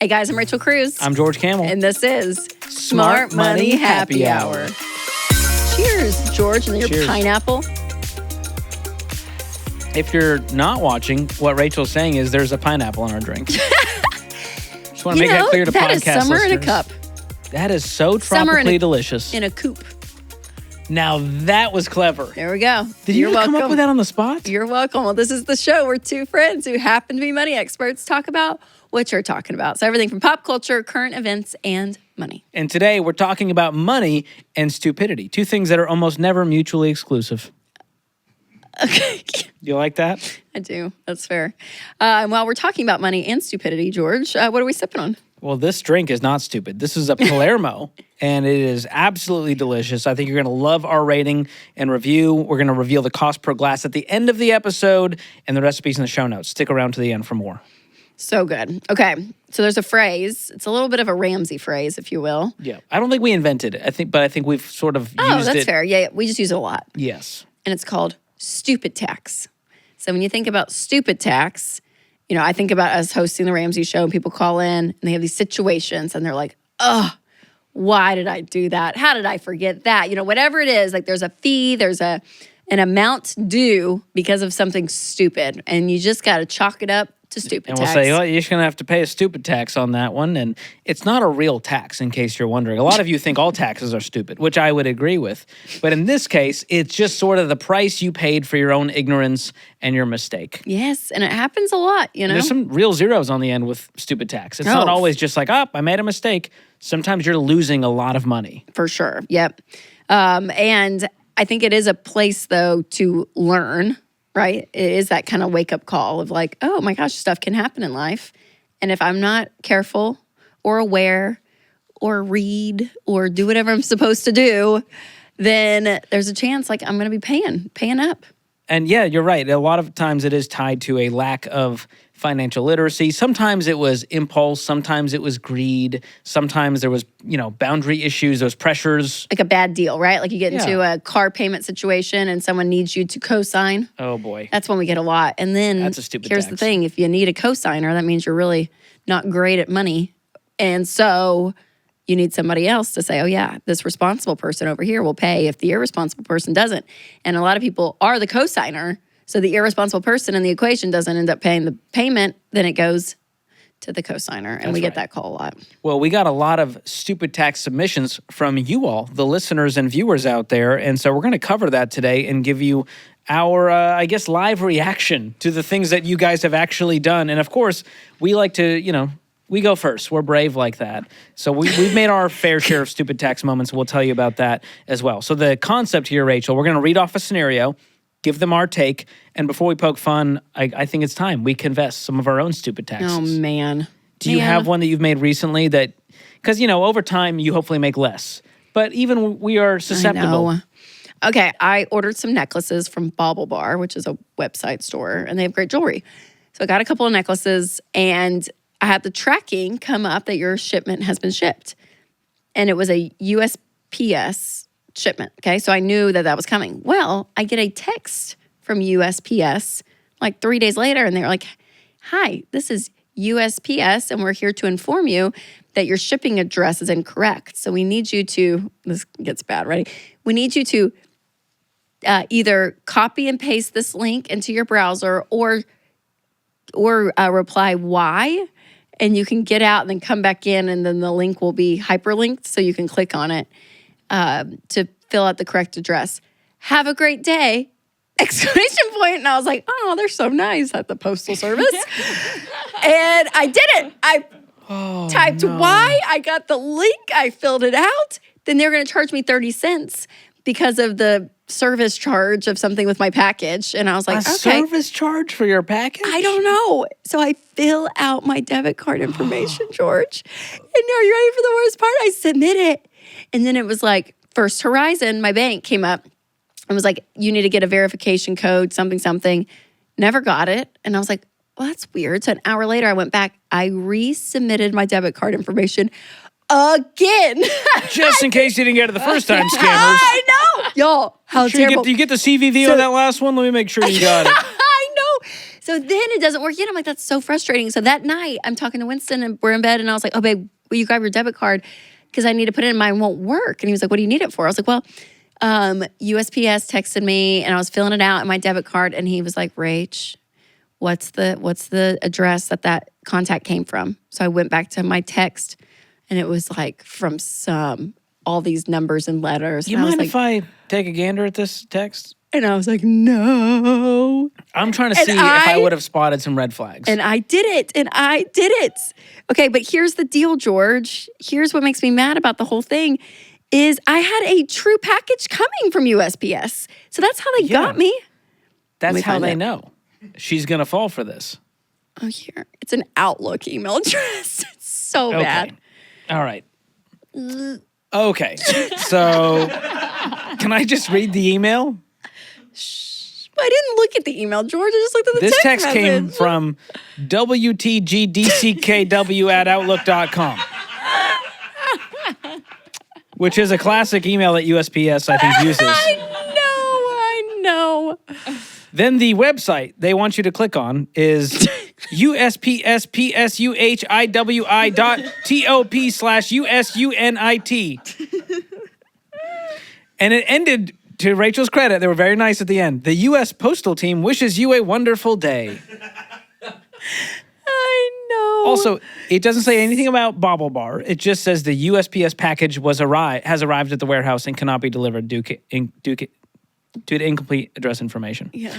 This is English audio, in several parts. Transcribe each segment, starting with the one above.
Hey guys, I'm Rachel Cruz. I'm George Camel. And this is Smart Money Happy Hour. Cheers, George, and your Cheers. pineapple. If you're not watching, what Rachel's saying is there's a pineapple in our drink. Just want to make that clear to that podcast is summer listeners. in a cup. That is so Summer tropically delicious. In a coupe. Now that was clever. There we go. Did You're you welcome. come up with that on the spot? You're welcome. Well, this is the show where two friends who happen to be money experts talk about what you're talking about. So everything from pop culture, current events, and money. And today we're talking about money and stupidity. Two things that are almost never mutually exclusive. Okay. You like that? I do. That's fair. And while we're talking about money and stupidity, George, what are we sipping on? Well, this drink is not stupid. This is a Palermo, and it is absolutely delicious. I think you're going to love our rating and review. We're going to reveal the cost per glass at the end of the episode and the recipes in the show notes. Stick around to the end for more. So good. Okay. So there's a phrase. It's a little bit of a Ramsey phrase, if you will. Yeah. I don't think we invented it. But I think we've sort of used it. Oh, that's fair. Yeah, we just use it a lot. Yes. And it's called stupid tax. So when you think about stupid tax, you know, I think about us hosting the Ramsey show and people call in and they have these situations and they're like, oh, why did I do that? How did I forget that? You know, whatever it is, like there's a fee, there's an amount due because of something stupid. And you just got to chalk it up to stupid and tax. we'll say, oh, you're just going to have to pay a stupid tax on that one. And it's not a real tax, in case you're wondering. A lot of you think all taxes are stupid, which I would agree with. But in this case, it's just sort of the price you paid for your own ignorance and your mistake. Yes, and it happens a lot, you know? There's some real zeros on the end with stupid tax. It's not always just like, oh, I made a mistake. Sometimes you're losing a lot of money. For sure, yep. And I think it is a place, though, to learn, right? It is that kind of wake-up call of like, oh my gosh, stuff can happen in life. And if I'm not careful or aware or read or do whatever I'm supposed to do, then there's a chance like I'm going to be paying up. And yeah, you're right. A lot of times it is tied to a lack of financial literacy. Sometimes it was impulse. Sometimes it was greed. Sometimes there was, boundary issues, those pressures. Like a bad deal, right? Like you get into a car payment situation and someone needs you to co-sign. Oh, boy. That's when we get a lot. And then That's a stupid here's tax. the thing. If you need a co-signer, that means you're really not great at money. And so you need somebody else to say, oh, yeah, this responsible person over here will pay if the irresponsible person doesn't. And a lot of people are the co-signer. So the irresponsible person in the equation doesn't end up paying the payment, then it goes to the co-signer. And we get that call a lot. Well, we got a lot of stupid tax submissions from you all, the listeners and viewers out there. And so we're going to cover that today and give you our, live reaction to the things that you guys have actually done. And of course, we like to, we go first. We're brave like that. So we've made our fair share of stupid tax moments. We'll tell you about that as well. So the concept here, Rachel, we're going to read off a scenario, give them our take, and before we poke fun, I think it's time we confess some of our own stupid taxes. Oh, man. Do you have one that you've made recently that, because, over time you hopefully make less, but even we are susceptible. I know. Okay, I ordered some necklaces from Bauble Bar, which is a website store, and they have great jewelry. So I got a couple of necklaces, and I had the tracking come up that your shipment has been shipped. And it was a USPS shipment, okay? So I knew that was coming. Well, I get a text from USPS like 3 days later, and they're like, hi, this is USPS, and we're here to inform you that your shipping address is incorrect. So we need you to, this gets bad, ready? We need you to either copy and paste this link into your browser or reply why, and you can get out and then come back in, and then the link will be hyperlinked so you can click on it to fill out the correct address. Have a great day! Exclamation point. And I was like, oh, they're so nice at the Postal Service. And I did it. I typed why. I got the link. I filled it out. Then they're going to charge me 30 cents because of the service charge of something with my package. And I was like, okay. Service charge for your package? I don't know. So I fill out my debit card information, George. And are you ready for the worst part? I submit it. And then it was like, First Horizon, my bank came up and was like, you need to get a verification code, something. Never got it. And I was like, well, that's weird. So an hour later, I went back. I resubmitted my debit card information again. Just in case you didn't get it the first time, scammers. I know. Y'all, how terrible. You get the CVV on that last one? Let me make sure you got it. I know. So then it doesn't work yet. I'm like, that's so frustrating. So that night, I'm talking to Winston and we're in bed, and I was like, oh, babe, will you grab your debit card? Because I need to put it in, mine won't work. And he was like, what do you need it for? I was like, well, USPS texted me, and I was filling it out in my debit card, and he was like, Rach, what's the address that contact came from? So I went back to my text, and it was like from all these numbers and letters. You and mind I was if I take a gander at this text? And I was like, no. I'm trying to see if I would have spotted some red flags. And I did it. Okay, but here's the deal, George. Here's what makes me mad about the whole thing is I had a true package coming from USPS. So that's how they got me. That's how they know. She's going to fall for this. Oh, here. It's an Outlook email address. It's so bad. All right. Okay. So can I just read the email? I didn't look at the email, George. I just looked at the This text text came from WTGDCKW@outlook.com, which is a classic email that USPS, I think, uses. I know. Then the website they want you to click on is USPSPSUHIWI.top/USUNIT. And it ended, to Rachel's credit, they were very nice at the end. The U.S. Postal Team wishes you a wonderful day. I know. Also, it doesn't say anything about Bobble Bar. It just says the USPS package has arrived at the warehouse and cannot be delivered due to incomplete address information. Yeah.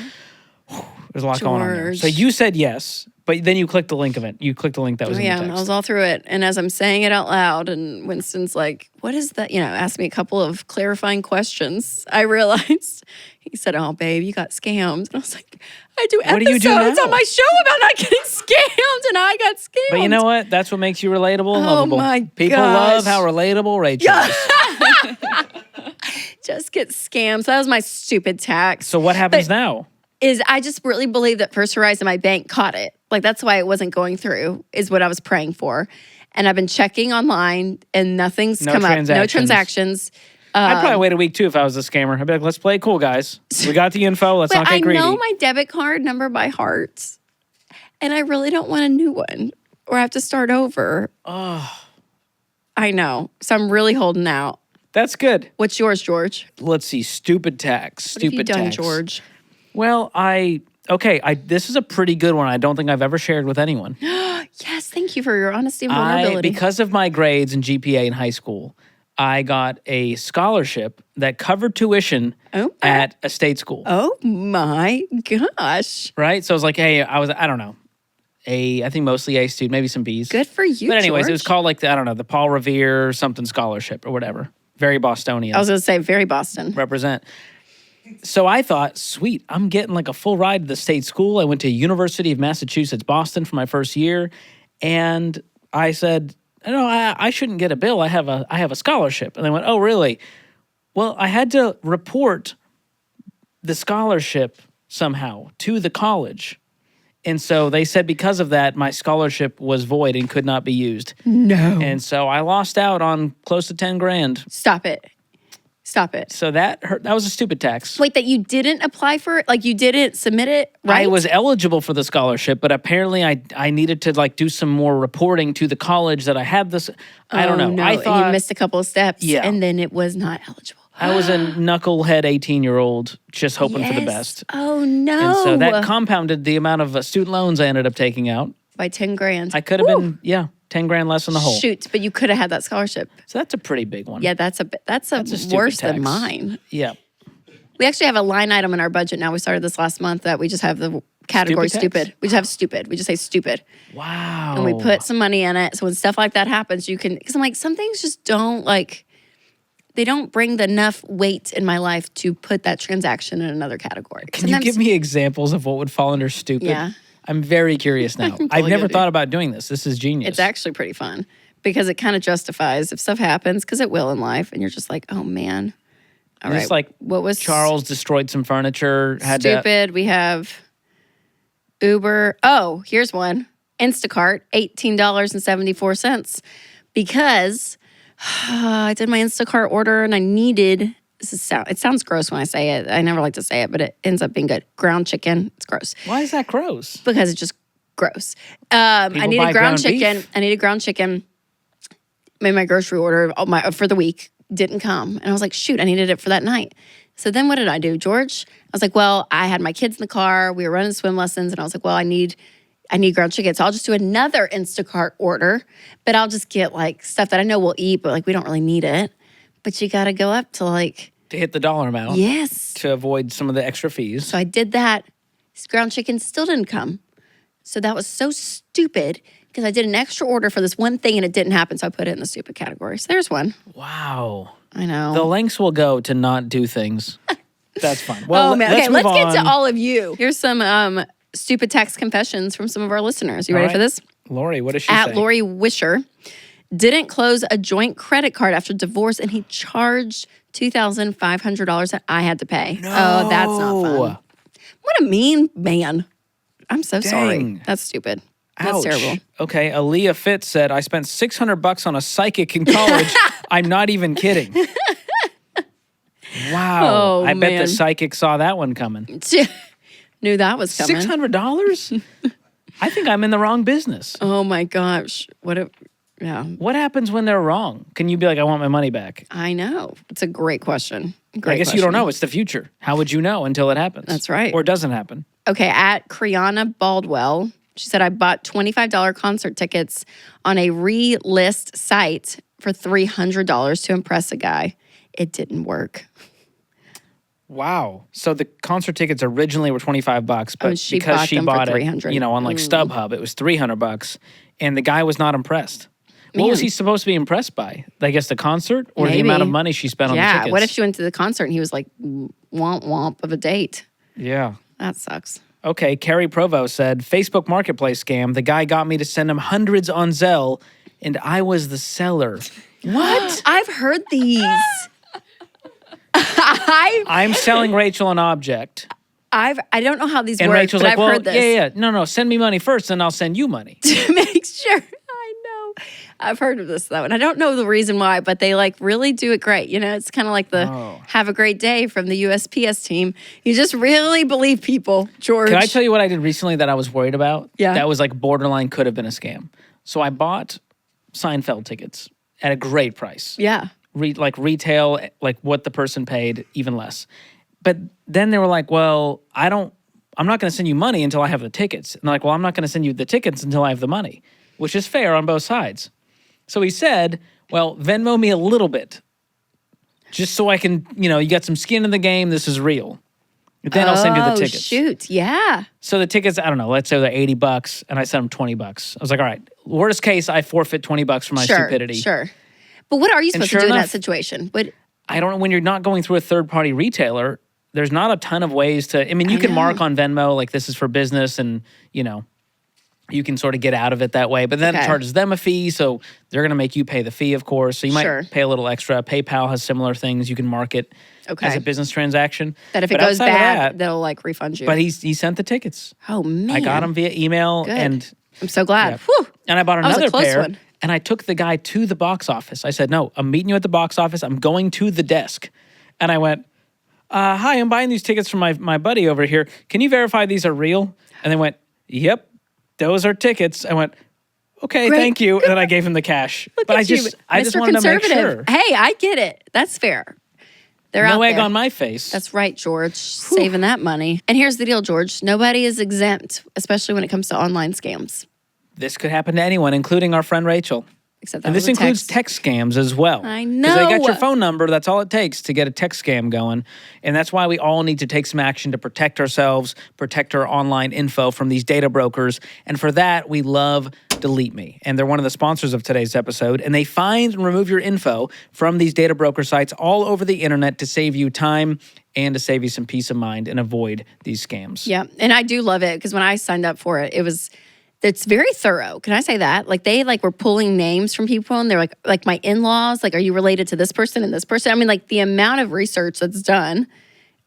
There's a lot going on there. So you said yes, but then you clicked the link of it. You clicked the link that was in the text. I was all through it. And as I'm saying it out loud, and Winston's like, what is that? Asked me a couple of clarifying questions. I realized, he said, oh, babe, you got scammed. And I was like, I do What do you do episodes now? on my show about not getting scammed, and I got scammed. But you know what? That's what makes you relatable and lovable. My People gosh. love how relatable Rachel is. Just get scammed. So that was my stupid tax. So what happens now? I just really believe that First Horizon, my bank, caught it. Like, that's why it wasn't going through, is what I was praying for. And I've been checking online, and nothing's come up. No transactions. I'd probably wait a week, too, if I was a scammer. I'd be like, let's play it cool, guys. We got the info. Let's not get greedy. I know my debit card number by heart, and I really don't want a new one or have to start over. Oh. I know. So I'm really holding out. That's good. What's yours, George? Let's see. Stupid tax. What have you done, George? Well, this is a pretty good one. I don't think I've ever shared with anyone. Yes, thank you for your honesty and vulnerability. Because of my grades and GPA in high school, I got a scholarship that covered tuition at a state school. Oh my gosh. Right? So I was like, hey, I don't know, I think mostly A student, maybe some Bs. Good for you, But anyways, George. it was called the Paul Revere something scholarship or whatever. Very Bostonian. I was going to say very Boston. Represent. So I thought, sweet, I'm getting like a full ride to the state school. I went to University of Massachusetts, Boston for my first year. And I said, no, I shouldn't get a bill. I have a scholarship. And they went, oh, really? Well, I had to report the scholarship somehow to the college. And so they said because of that, my scholarship was void and could not be used. No. And so I lost out on close to 10 grand. Stop it. So that hurt. That was a stupid tax. Wait, that you didn't apply for it? Like you didn't submit it, right? I was eligible for the scholarship, but apparently I needed to do some more reporting to the college that I had this. I don't know. No. I thought you missed a couple of steps, Yeah. and then it was not eligible. I was a knucklehead 18-year-old just hoping for the best. Oh, no. And so that compounded the amount of student loans I ended up taking out. By 10 grand. I could have been, 10 grand less in the hole. Shoot, but you could have had that scholarship. So that's a pretty big one. Yeah, that's stupid worse tax. than mine. Yeah. We actually have a line item in our budget now. We started this last month that we just have the category stupid. We just have stupid. We just say stupid. Wow. And we put some money in it. So when stuff like that happens, you can, because I'm like, some things just don't they don't bring enough weight in my life to put that transaction in another category. Can you give me examples of what would fall under stupid? Yeah. I'm very curious now. I've never thought about doing this. This is genius. It's actually pretty fun because it kind of justifies if stuff happens, because it will in life, and you're just like, oh man. All right. Just like what was Charles destroyed some furniture. Stupid. We have Uber. Oh, here's one. Instacart, $18.74 because I did my Instacart order and I needed it sounds gross when I say it. I never like to say it, but it ends up being good. Ground chicken. It's gross. Why is that gross? Because it's just gross. I needed ground chicken. Beef? I needed ground chicken. Made my grocery order for the week. Didn't come. And I was like, shoot, I needed it for that night. So then what did I do, George? I was like, well, I had my kids in the car. We were running swim lessons. And I was like, well, I need ground chicken. So I'll just do another Instacart order. But I'll just get like stuff that I know we'll eat, but like we don't really need it. But you got to go up to like... To hit the dollar amount. Yes. To avoid some of the extra fees. So I did that. This ground chicken still didn't come. So that was so stupid because I did an extra order for this one thing and it didn't happen. So I put it in the stupid category. So there's one. Wow. I know. The lengths will go to not do things. That's fine. Well, man. let's Okay, let's get on. to all of you. Here's some stupid tax confessions from some of our listeners. You ready for this? Lori, what does she At say? Lori Wisher. Didn't close a joint credit card after divorce and he charged $2,500 that I had to pay. No. Oh, that's not fun. What a mean man. I'm so sorry. Dang. That's stupid. Ouch. That's terrible. Okay, Aaliyah Fitz said, I spent $600 on a psychic in college. I'm not even kidding. Wow. Oh, I bet man. the psychic saw that one coming. Knew that was coming. $600? I think I'm in the wrong business. Oh my gosh. Yeah. What happens when they're wrong? Can you be like, I want my money back? I know. It's a great question. I guess you don't know. It's the future. How would you know until it happens? That's right. Or it doesn't happen. Okay, at Kriana Baldwell, she said, I bought $25 concert tickets on a relist site for $300 to impress a guy. It didn't work. Wow. So the concert tickets originally were $25, but because she bought it, $300. on like StubHub, it was $300, and the guy was not impressed. What was he supposed to be impressed by? I guess the concert or the amount of money she spent on the tickets? Yeah, what if she went to the concert and he was like, womp womp of a date? Yeah. That sucks. Okay, Carrie Provo said, Facebook Marketplace scam. The guy got me to send him hundreds on Zelle, and I was the seller. What? I've heard these. I'm selling Rachel an object. I don't know how these and work, Rachel's but like, I've well, heard this. yeah. No, send me money first, and I'll send you money. To make sure. I know. I've heard of this, though, and I don't know the reason why, but they, like, really do it great. You know, it's kind of like the have a great day from the USPS team. You just really believe people, George. Can I tell you what I did recently that I was worried about? Yeah. That was like borderline could have been a scam. So I bought Seinfeld tickets at a great price. Yeah. Like retail, like what the person paid, even less. But then they were like, well, I'm not going to send you money until I have the tickets. And they're like, well, I'm not going to send you the tickets until I have the money, which is fair on both sides. So he said, well, Venmo me a little bit, just so I can, you got some skin in the game. This is real. Then I'll send you the tickets. Shoot, yeah. So the tickets, I don't know, let's say they're $80 and I sent them $20. I was like, all right, worst case, I forfeit $20 for my stupidity. Sure. But what are you supposed to do in that situation? I don't know. When you're not going through a third-party retailer, there's not a ton of ways to, you can mark on Venmo, like this is for business and, you can sort of get out of it that way. But then it charges them a fee, so they're going to make you pay the fee, of course. So you might pay a little extra. PayPal has similar things. You can mark it as a business transaction. That if it goes bad, they'll like refund you. But he sent the tickets. Oh, man. I got them via email. Good. And I'm so glad. Yeah. Whew. And I bought That was a another close pair. one. And I took the guy to the box office. I said, no, I'm meeting you at the box office. I'm going to the desk. And I went, hi, I'm buying these tickets from my buddy over here. Can you verify these are real? And they went, yep, those are tickets. I went, okay, Great. thank you. And then I gave him the cash. Look but at I just Mr. wanted to make Conservative. sure. Hey, I get it. That's fair. They're out No egg there. on my face. That's right, George. Saving that money. And here's the deal, George. Nobody is exempt, especially when it comes to online scams. This could happen to anyone, including our friend Rachel. Except that And this was a includes text. text scams as well. I Because they got know. your phone number. That's all it takes to get a text scam going. And that's why we all need to take some action to protect ourselves, protect our online info from these data brokers. And for that, we love Delete Me. And they're one of the sponsors of today's episode. And they find and remove your info from these data broker sites all over the internet to save you time and to save you some peace of mind and avoid these scams. Yeah, and I do love it because when I signed up for it, it's very thorough. Can I say that? Like they were pulling names from people and they're like my in-laws, like, are you related to this person and this person? I mean, like the amount of research that's done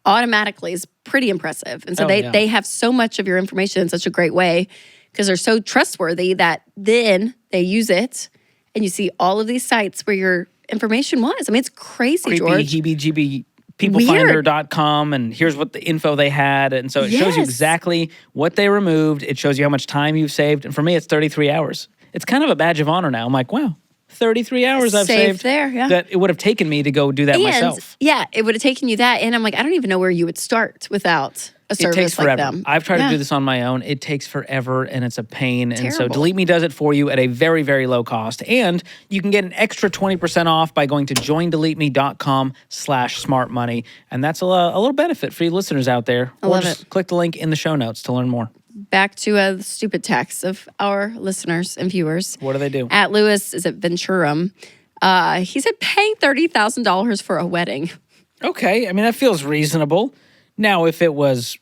automatically is pretty impressive. And so they have so much of your information in such a great way because they're so trustworthy that then they use it and you see all of these sites where your information was. I mean, it's crazy, Creepy, George. heebie-jeebie peoplefinder.com, and here's what the info they had. And so it shows you Yes. exactly what they removed. It shows you how much time you've saved. And for me, it's 33 hours. It's kind of a badge of honor now. I'm like, wow, 33 hours I've saved there, yeah. that it would have taken me to go do that myself. Yeah, it would have taken you that. And I'm like, I don't even know where you would start without a It service takes like forever. them. I've tried Yeah. to do this on my own. It takes forever and it's a pain. And so Terrible. Delete Me does it for you at a very, very low cost. And you can get an extra 20% off by going to joindeleteme.com/smartmoney. And that's a little benefit for you listeners out there. I love just it. click the link in the show notes to learn more. Back to the stupid texts of our listeners and viewers. What do they do? At Lewis is at Venturum. He said paying $30,000 for a wedding. Okay. I mean, that feels reasonable. Now, if it was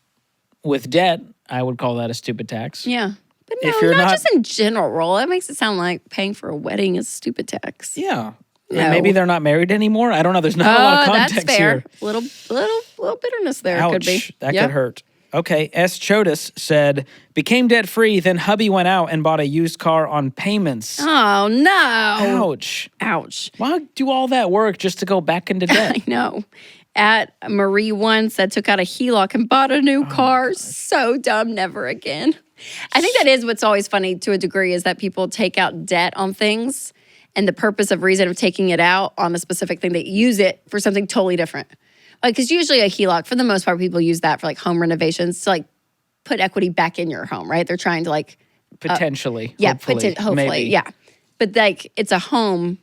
with debt, I would call that a stupid tax. Yeah. But no, If you're not not- just in general. It makes it sound like paying for a wedding is a stupid tax. Yeah. No. And maybe they're not married anymore. I don't know. There's not a lot of context that's fair. here. Little bitterness there Ouch, could be. that Yep. could hurt. Okay, S. Chodas said, became debt-free, then hubby went out and bought a used car on payments. Oh no! Ouch. Ouch! Why do all that work just to go back into debt? I know. At Marie1 said took out a HELOC and bought a new car. So dumb, never again. I think that is what's always funny to a degree is that people take out debt on things, and the purpose of reason of taking it out on a specific thing, they use it for something totally different. Like, because usually a HELOC, for the most part, people use that for like home renovations to like put equity back in your home, right? They're trying to like, Potentially. yeah, Hopefully. Maybe. yeah. But like, it's a home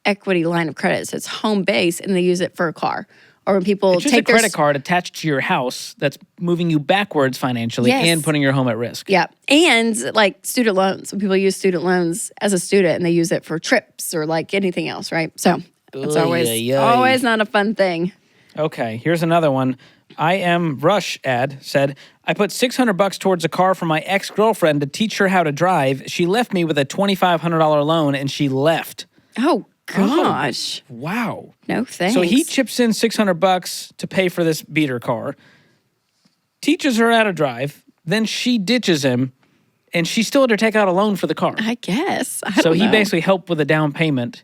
equity line of credit, so it's home base, and they use it for a car. Or when people It's just take a credit card attached to your house that's moving you backwards financially Yes. and putting your home at risk. Yeah. And like student loans, when people use student loans as a student and they use it for trips or like anything else, right? So it's always not a fun thing. Okay, here's another one. I am Rush ad said, I put $600 towards a car for my ex-girlfriend to teach her how to drive. She left me with a $2,500 loan and she left. Oh, gosh. Wow. No thanks. So he chips in $600 to pay for this beater car, teaches her how to drive, then she ditches him, and she still had to take out a loan for the car. I guess. I So don't he know. basically helped with a down payment.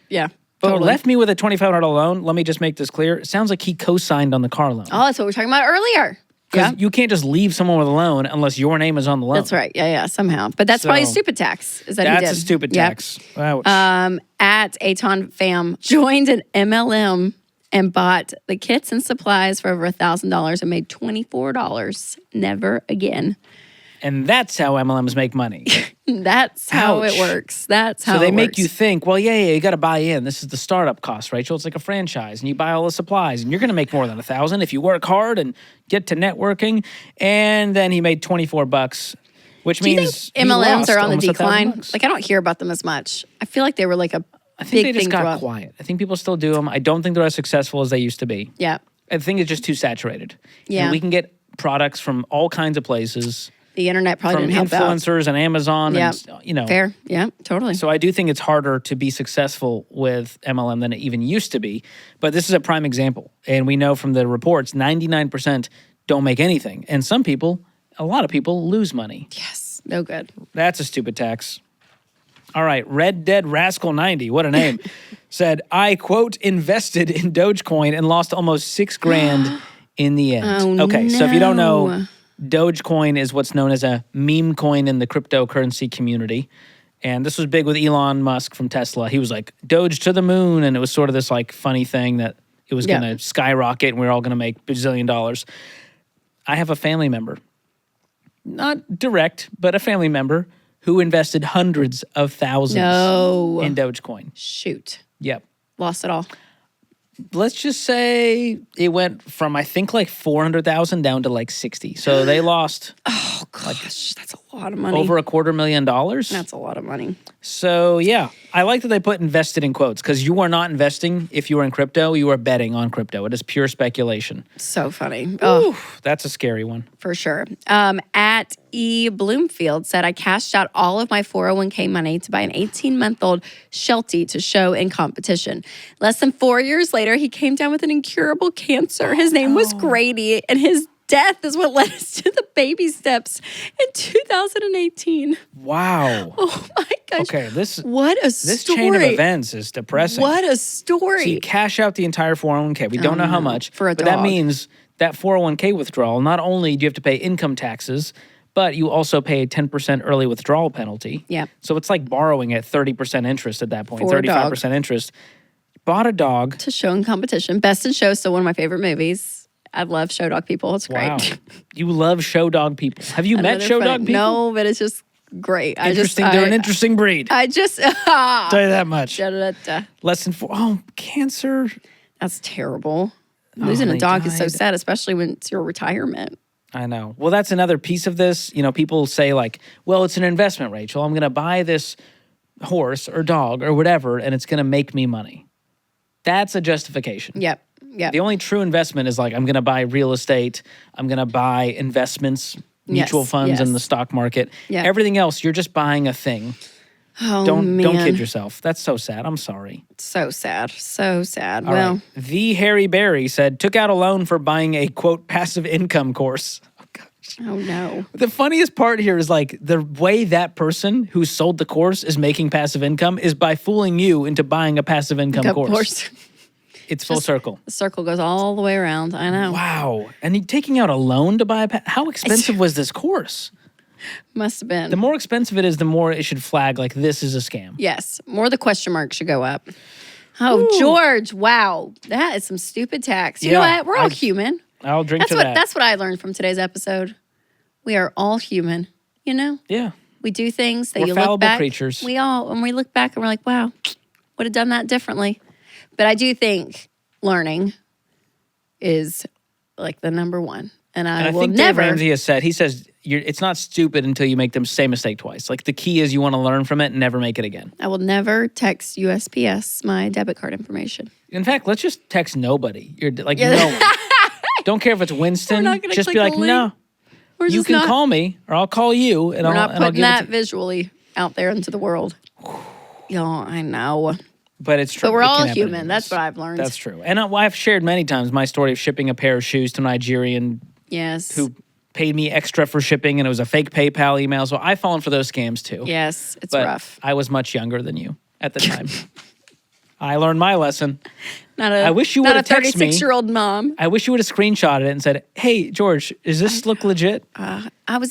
Yeah. But Totally. left me with a $2,500 loan. Let me just make this clear. It sounds like he co-signed on the car loan. Oh, that's what we were talking about earlier. Because Yeah. you can't just leave someone with a loan unless your name is on the loan. That's right. Yeah, somehow. But that's probably a So, stupid tax. Is that he That's did. a stupid Yep. tax. Ouch. At Aton Fam joined an MLM and bought the kits and supplies for over $1,000 and made $24. Never again. and that's how MLMs make money. That's how Ouch. it works. That's how So they it make works. you think, well, yeah, you got to buy in. This is the startup cost, Rachel. It's like a franchise, and you buy all the supplies, and you're going to make more than $1,000 if you work hard and get to networking. And then he made $24, which Do you means think he MLMs lost are on the almost decline? $1,000. Like I don't hear about them as much. I feel like they were like a I think big they just thing got throughout. quiet. I think people still do them. I don't think they're as successful as they used to be. Yeah. I think it's just too saturated. Yeah. And we can get products from all kinds of places, The internet probably from didn't help out. influencers and Amazon, Yeah. and you know. Fair. Yeah, totally. So I do think it's harder to be successful with MLM than it even used to be. But this is a prime example. And we know from the reports, 99% don't make anything. And some people, a lot of people, lose money. Yes. No good. That's a stupid tax. All right, Red Dead Rascal 90, what a name, said, I, quote, invested in Dogecoin and lost almost $6,000 in the end. Oh, Okay, so if you don't know, no. Dogecoin is what's known as a meme coin in the cryptocurrency community. And this was big with Elon Musk from Tesla. He was like, Doge to the moon. And it was sort of this like funny thing that it was Yeah. going to skyrocket and we were all going to make bazillion dollars. I have a family member, not direct, but a family member who invested hundreds of thousands No. in Dogecoin. Shoot. Yep. Lost it all. Let's just say it went from, I think, like 400,000 down to like 60. So they lost Oh, gosh. That's a lot of money. over $250,000. That's a lot of money. So, yeah, I like that they put invested in quotes because you are not investing if you are in crypto. You are betting on crypto. It is pure speculation. So funny. Oh, Ooh, that's a scary one. for sure. At E. Bloomfield said, I cashed out all of my 401k money to buy an 18-month-old Sheltie to show in competition. Less than 4 years later, he came down with an incurable cancer. His name was Grady, and his death is what led us to the baby steps in 2018. Wow. Oh my gosh. Okay, what a this story. chain of events is depressing. What a story. So you cash out the entire 401k. We don't know how much. For a but that dog. means that 401k withdrawal, not only do you have to pay income taxes, but you also pay a 10% early withdrawal penalty. Yep. So it's like borrowing at 30% interest at that point, For a dog. 35% interest. Bought a dog. To Show and Competition. Best in Show is still one of my favorite movies. I love show dog people. It's great. Wow. You love show dog people. Have you met they're show funny. dog people? No, but it's just great. They're an interesting breed. I just Tell you that much. Da-da-da-da. Less than 4. Oh, cancer. That's terrible. Losing they a dog is so died. sad, especially when it's your retirement. I know. Well, that's another piece of this. You know, people say like, well, it's an investment, Rachel. I'm going to buy this horse or dog or whatever, and it's going to make me money. That's a justification. Yep. The only true investment is like, I'm going to buy real estate. I'm going to buy investments, mutual funds in the stock market. Yeah. Everything else, you're just buying a thing. Oh, Don't man. kid yourself. That's so sad. I'm sorry. So sad. So sad. All well, right. The Harry Berry said, took out a loan for buying a, quote, passive income course. Oh, gosh. oh no. The funniest part here is like the way that person who sold the course is making passive income is by fooling you into buying a passive income Of course. course. It's full circle. The circle goes all the way around. I know. Wow. And you taking out a loan to buy a how expensive was this course? Must have been. The more expensive it is, the more it should flag like this is a scam. Yes. More the question mark should go up. Oh, George. Wow. That is some stupid tax. You know what? We're all human. I'll drink That's to what that. that's what I learned from today's episode. We are all human, you know? Yeah. We do things that We're you look fallible back. creatures. When we look back and we're like, wow, would have done that differently. But I do think learning is like the number one. And I will think never. Dave Ramsey has said, he says, it's not stupid until you make the same mistake twice. Like the key is you want to learn from it and never make it again. I will never text USPS my debit card information. In fact, let's just text nobody. You're like, no one. Don't care if it's Winston. We're not gonna Just be click like, a link. no. We're You just can not, call me or I'll call you and We're I'll not and I'll putting give it that to visually out there into the world. Yo, I know. But it's true. But we're It all can happen human. anyways. That's what I've learned. That's true. And I've shared many times my story of shipping a pair of shoes to a Nigerian Yes. who paid me extra for shipping, and it was a fake PayPal email. So I've fallen for those scams too. Yes, it's But rough. I was much younger than you at the time. I learned my lesson. I wish you not a would've texted me. 36-year-old mom. I wish you would have screenshotted it and said, hey, George, does this look legit?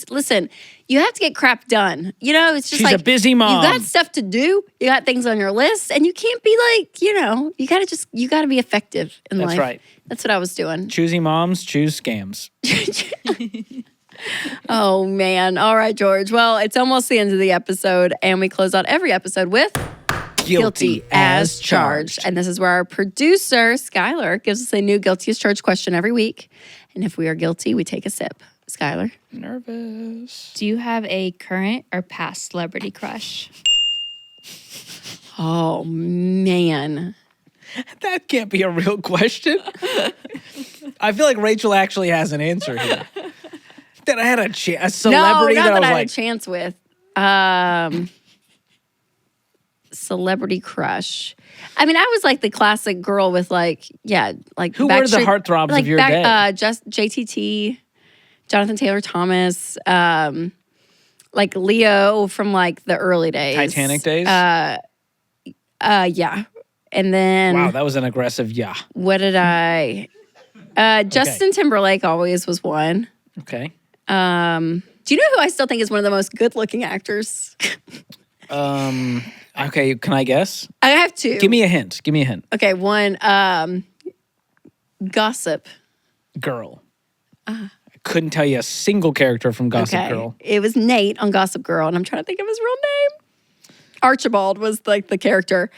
Listen, you have to get crap done. You know, it's just She's like a busy mom. You got stuff to do. You got things on your list, and you can't be like, you got to be effective in life. That's right. That's what I was doing. Choosy moms, choose scams. Oh, man. All right, George. Well, it's almost the end of the episode, and we close out every episode with Guilty as Charged. And this is where our producer, Skylar, gives us a new Guilty as Charged question every week. And if we are guilty, we take a sip. Skylar. Nervous. Do you have a current or past celebrity crush? Oh, man. That can't be a real question. I feel like Rachel actually has an answer here. That I had a celebrity no, not that I was I had like, a chance with. Celebrity crush. I mean, I was like the classic girl with like who were the heartthrobs of your day? Just JTT, Jonathan Taylor Thomas, like Leo from like the early days, Titanic days. Yeah, and then Wow, that was an aggressive yeah. what did I? Justin Timberlake always was one. Okay. Do you know who I still think is one of the most good-looking actors? Okay, can I guess? I have two. Give me a hint. Okay, one, Gossip. Girl. I couldn't tell you a single character from Gossip Okay. Girl. It was Nate on Gossip Girl, and I'm trying to think of his real name. Archibald was like the character.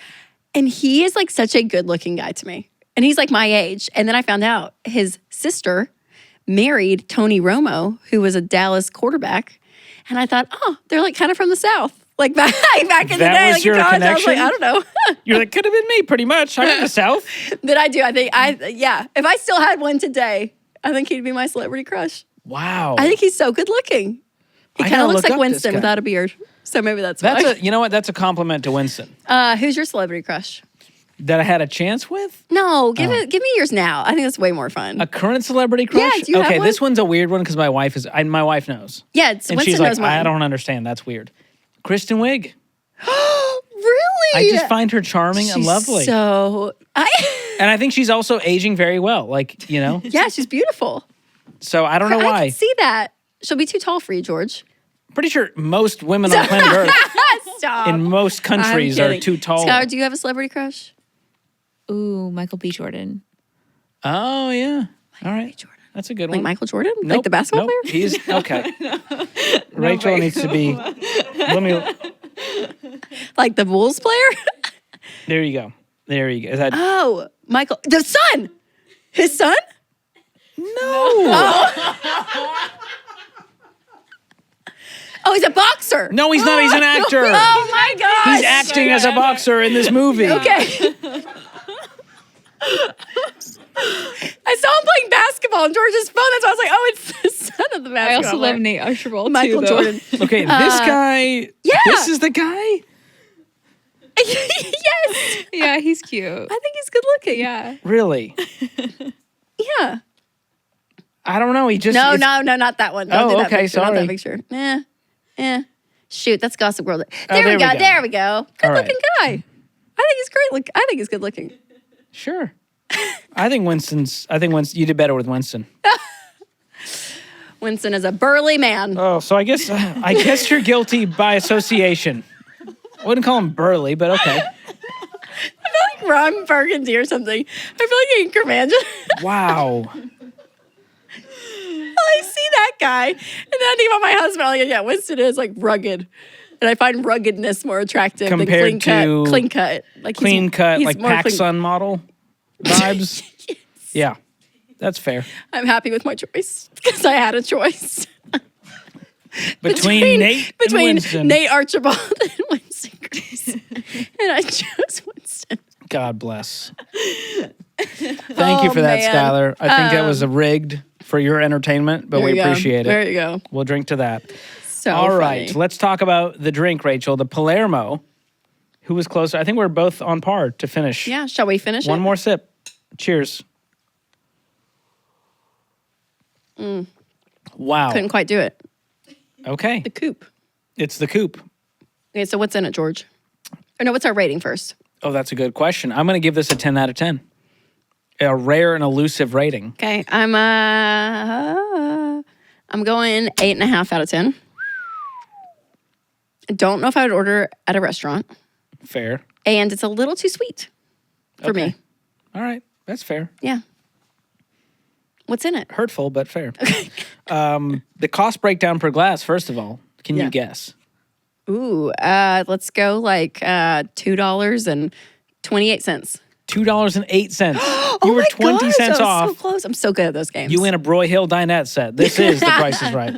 And he is like such a good-looking guy to me. And he's like my age. And then I found out his sister married Tony Romo, who was a Dallas quarterback. And I thought, oh, they're like kind of from the South. Like back in the That day, was like your in college, I was like, connection? I don't know. You're like, could have been me pretty much. I'm in the South. But I do. I think if I still had one today, I think he'd be my celebrity crush. Wow. I think he's so good looking. He I kind of gotta looks look like up this Winston guy. without a beard. So maybe that's That's why. you know what? That's a compliment to Winston. Who's your celebrity crush? That I had a chance with? No, give me yours now. I think that's way more fun. A current celebrity crush? Yeah, do you have okay, one? this one's a weird one because my wife knows. Yeah, And Winston she's knows like, I mine. don't understand. That's weird. Kristen Wiig. Really? I just find her charming and She's lovely. So And I think she's also aging very well. Like, yeah, she's beautiful. So I don't know I why. can see that. She'll be too tall for you, George. Pretty sure most women on planet Earth Stop. in most countries I'm are kidding. too tall. Skylar, do you have a celebrity crush? Ooh, Michael B. Jordan. Oh, yeah. All right. B. Jordan. That's a good Like one. Michael Jordan? Nope, Like the basketball nope. player? He's okay. Rachel needs to be. Let me. Like the Bulls player? There you go. There you go. Is that Oh, Michael. The son. His son? no? Oh, he's a boxer. No, he's not. He's an actor. Oh my gosh. He's acting as a boxer in this movie. Okay. I saw him playing basketball on George's phone. That's why I was like, oh, it's the son of the basketball I also player. love Nate Archibald Michael too, though. Jordan. Okay, this guy. yeah. This is the guy. Yes. Yeah, he's cute. I think he's good looking. Yeah. Really? Yeah. I don't know. He just. No, it's- not that one. Don't Oh, do that okay, picture. Not sorry. that picture. Shoot, that's Gossip World. Oh, There we go. There we go. Good All right. looking guy. I think he's great. I think he's good looking. Sure. I think Winston. You did better with Winston. Winston is a burly man. Oh, so I guess you're guilty by association. I wouldn't call him burly, but okay. I feel like Ron Burgundy or something. I feel like Anchorman. Wow. I see that guy, and then I think about my husband. I'm like, yeah, Winston is like rugged, and I find ruggedness more attractive Compared than to clean cut. Like Clean cut, he's like more Pac clean. Sun model vibes. Yeah, that's fair. I'm happy with my choice because I had a choice Between Nate and Winston. Nate Archibald and Winston Grace, and I chose Winston. God bless. Thank you for that, man. Skylar. I think that was rigged for your entertainment, but There we you go. appreciate it. There you go. We'll drink to that. So All funny. right, let's talk about the drink, Rachel. The Palermo. Who was closer? I think we're both on par to finish. Yeah, shall we finish One it? more sip. Cheers. Wow. Couldn't quite do it. Okay. The coupe. It's the coupe. Okay, so what's in it, George? Or no, what's our rating first? Oh, that's a good question. I'm going to give this a 10 out of 10. A rare and elusive rating. Okay, I'm going 8.5 out of 10. I don't know if I would order at a restaurant, Fair. and it's a little too sweet for Okay. me. All right. That's fair. Yeah. What's in it? Hurtful, but fair. The cost breakdown per glass, first of all, can Yeah. you guess? Ooh, let's go like $2.28. $2.08. Oh You were my 20 gosh, cents I was off. So close. I'm so good at those games. You win a Broy Hill dinette set. This is The Price is Right.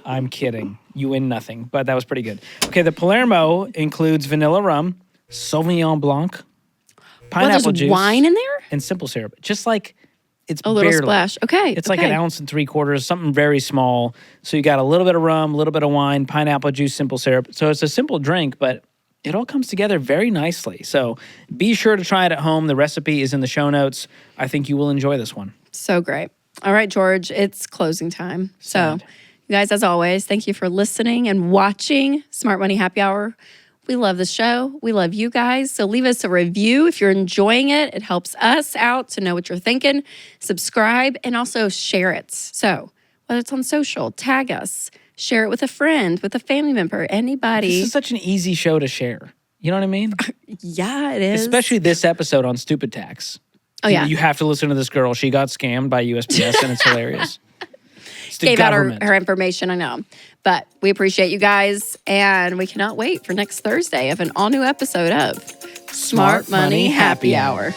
I'm kidding. You win nothing, but that was pretty good. Okay, the Palermo includes vanilla rum, Sauvignon Blanc, Well, pineapple there's juice, wine in there. and simple syrup. Just like it's A little barely. splash. Okay, It's like an ounce and 3/4, something very small. So you got a little bit of rum, a little bit of wine, pineapple juice, simple syrup. So it's a simple drink, but it all comes together very nicely. So be sure to try it at home. The recipe is in the show notes. I think you will enjoy this one. So great. All right, George, it's closing time. So, you guys, as always, thank you for listening and watching Smart Money Happy Hour. We love the show. We love you guys. So leave us a review if you're enjoying it. It helps us out to know what you're thinking. Subscribe and also share it. So whether it's on social, tag us, share it with a friend, with a family member, anybody. This is such an easy show to share. You know what I mean? Yeah, it is. Especially this episode on Stupid Tax. Oh, yeah. You have to listen to this girl. She got scammed by USPS and it's hilarious. It's the Gave out government. her information, I know. But we appreciate you guys, and we cannot wait for next Thursday of an all-new episode of Smart Money Happy Hour.